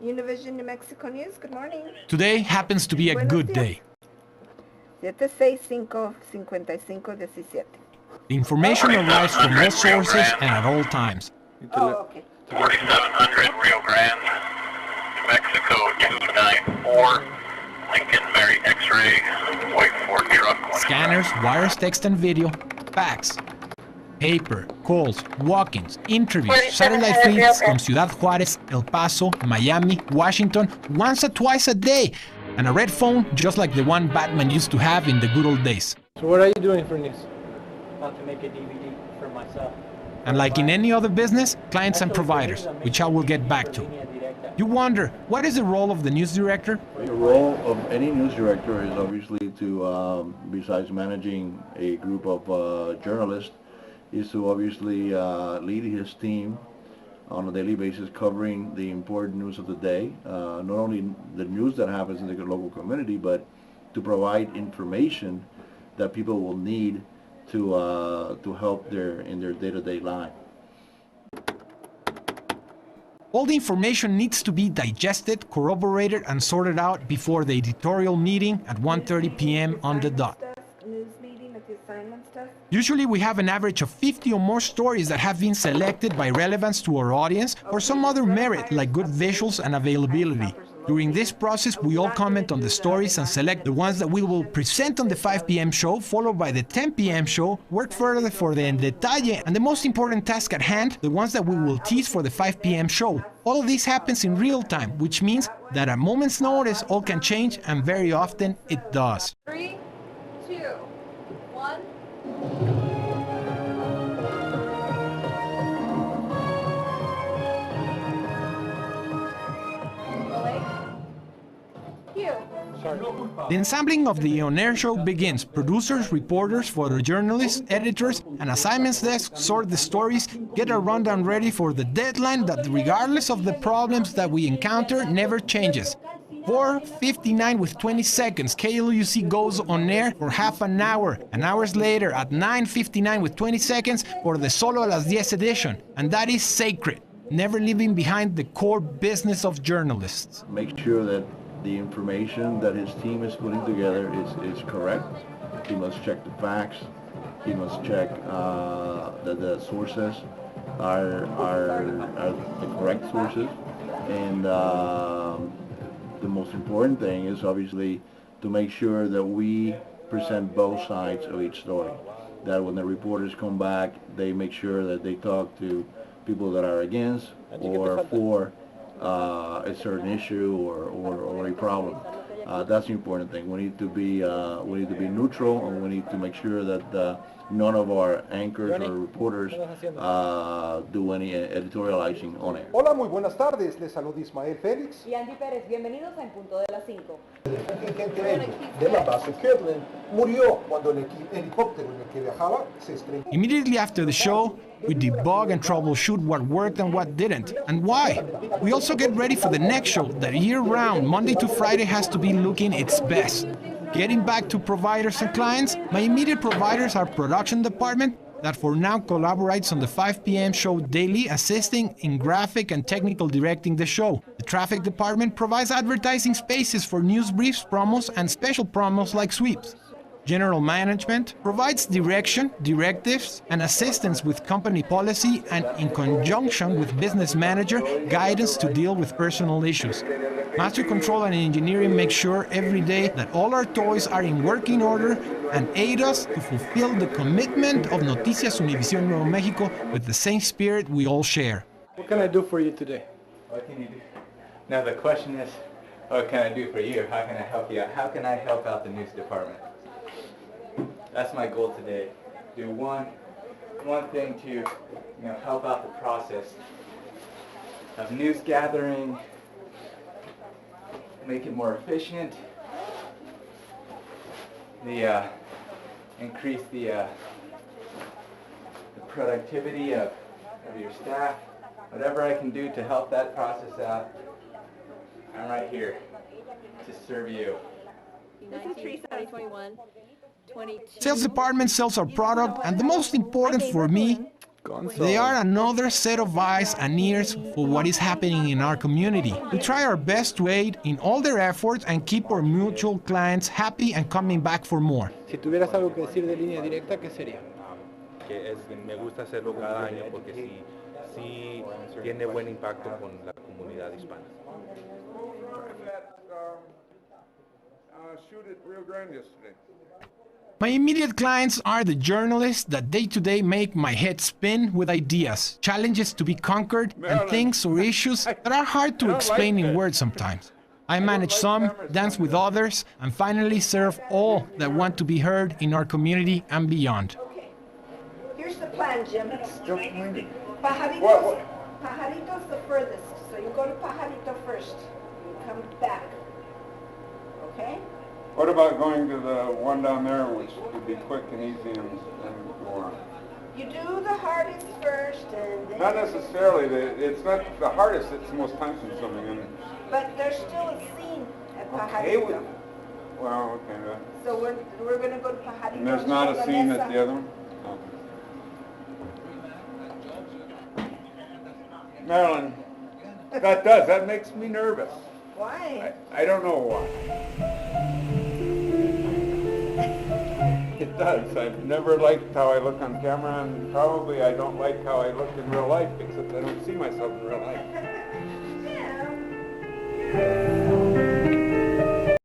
Univision New Mexico News, good morning. Today happens to be a good day. 765-5517. The information arrives from all sources and at all times. Oh, okay. 4700 Rio Grande, New Mexico 294, Lincoln Mary X-ray, white Ford truck. Scanners, wires, text and video, fax, paper, calls, walk-ins, interviews, satellite feeds from Ciudad Juárez, El Paso, Miami, Washington, once or twice a day, and a red phone just like the one Batman used to have in the good old days. So what are you doing for news? About to make a DVD for myself. And like in any other business, clients and providers, which I will get back to. You wonder, what is the role of the news director? The role of any news director is obviously to, besides managing a group of journalists, is to obviously lead his team on a daily basis covering the important news of the day, not only the news that happens in the local community, but to provide information that people will need to help in their day-to-day life. All the information needs to be digested, corroborated, and sorted out before the editorial meeting at 1:30 p.m. on the dot. News meeting at the assignment stuff. Usually we have an average of 50 or more stories that have been selected by relevance to our audience or some other merit like good visuals and availability. During this process, we all comment on the stories and select the ones that we will present on the 5 p.m. show, followed by the 10 p.m. show, work further for the en detalle, and the most important task at hand, the ones that we will tease for the 5 p.m. show. All of this happens in real time, which means that at a moment's notice, all can change, and very often it does. 3, 2, 1. The ensembling of the on-air show begins. Producers, reporters, photojournalists, editors, and assignments desk sort the stories, get a rundown ready for the deadline that, regardless of the problems that we encounter, never changes. 4:59 with 20 seconds, KLUC goes on air for half an hour, and hours later at 9:59 with 20 seconds for the Solo a las 10 edition, and that is sacred, never leaving behind the core business of journalists. Make sure that the information that his team is putting together is correct. He must check the facts. He must check that the sources are the correct sources. And the most important thing is obviously to make sure that we present both sides of each story. That when the reporters come back, they make sure that they talk to people that are against or for a certain issue or a problem. That's the important thing. We need to be neutral, and we need to make sure that none of our anchors or reporters do any editorializing on it. Hola, muy buenas tardes. Les saluda Ismael Félix. Y Andy Pérez, bienvenidos a En Punto de las 5. El agente de la base Kirtland murió cuando el helicóptero en el que viajaba se estrelló. Immediately after the show, we debug and troubleshoot what worked and what didn't, and why. We also get ready for the next show that year-round, Monday to Friday, has to be looking its best. Getting back to providers and clients, my immediate providers are production department, that for now collaborates on the 5 p.m. show daily, assisting in graphic and technical directing the show. The traffic department provides advertising spaces for news briefs, promos, and special promos like sweeps. General management provides direction, directives, and assistance with company policy, and in conjunction with business manager, guidance to deal with personal issues. Master control and engineering make sure every day that all our toys are in working order and aid us to fulfill the commitment of Noticias Univision Nuevo México with the same spirit we all share. What can I do for you today? What can you do? Now the question is, what can I do for you? How can I help you out? How can I help out the news department? That's my goal today. Do one thing to help out the process of news gathering, make it more efficient, increase the productivity of your staff. Whatever I can do to help that process out, I'm right here to serve you. This is Teresa, 2021. 22. Sales department sells our product, and the most important for me They are another set of eyes and ears for what is happening in our community. We try our best to aid in all their efforts and keep our mutual clients happy and coming back for more. Si tuvieras algo que decir de línea directa, ¿qué sería? Que me gusta hacerlo cada año porque sí tiene buen impacto con la comunidad hispana. Shoot at Rio Grande yesterday. My immediate clients are the journalists that day to day make my head spin with ideas, challenges to be conquered, and things or issues that are hard to explain in words sometimes. I manage some, dance with others, and finally serve all that want to be heard in our community and beyond. Okay. Here's the plan, Jim. Pajaritos the furthest, so you go to Pajarito first. You come back. Okay? What about going to the one down there, which would be quick and easy and go on? You do the hardest first, and then... Not necessarily. It's not the hardest, it's the most time-consuming. But there's still a scene at Okay, Pajarito. well, okay. So we're going to go to Pajarito. And there's not a scene at the other one? Okay. Marilyn, that makes me nervous. Why? I don't know why. It does. I've never liked how I look on camera, and probably I don't like how I look in real life, except I don't see myself in real life. Yeah.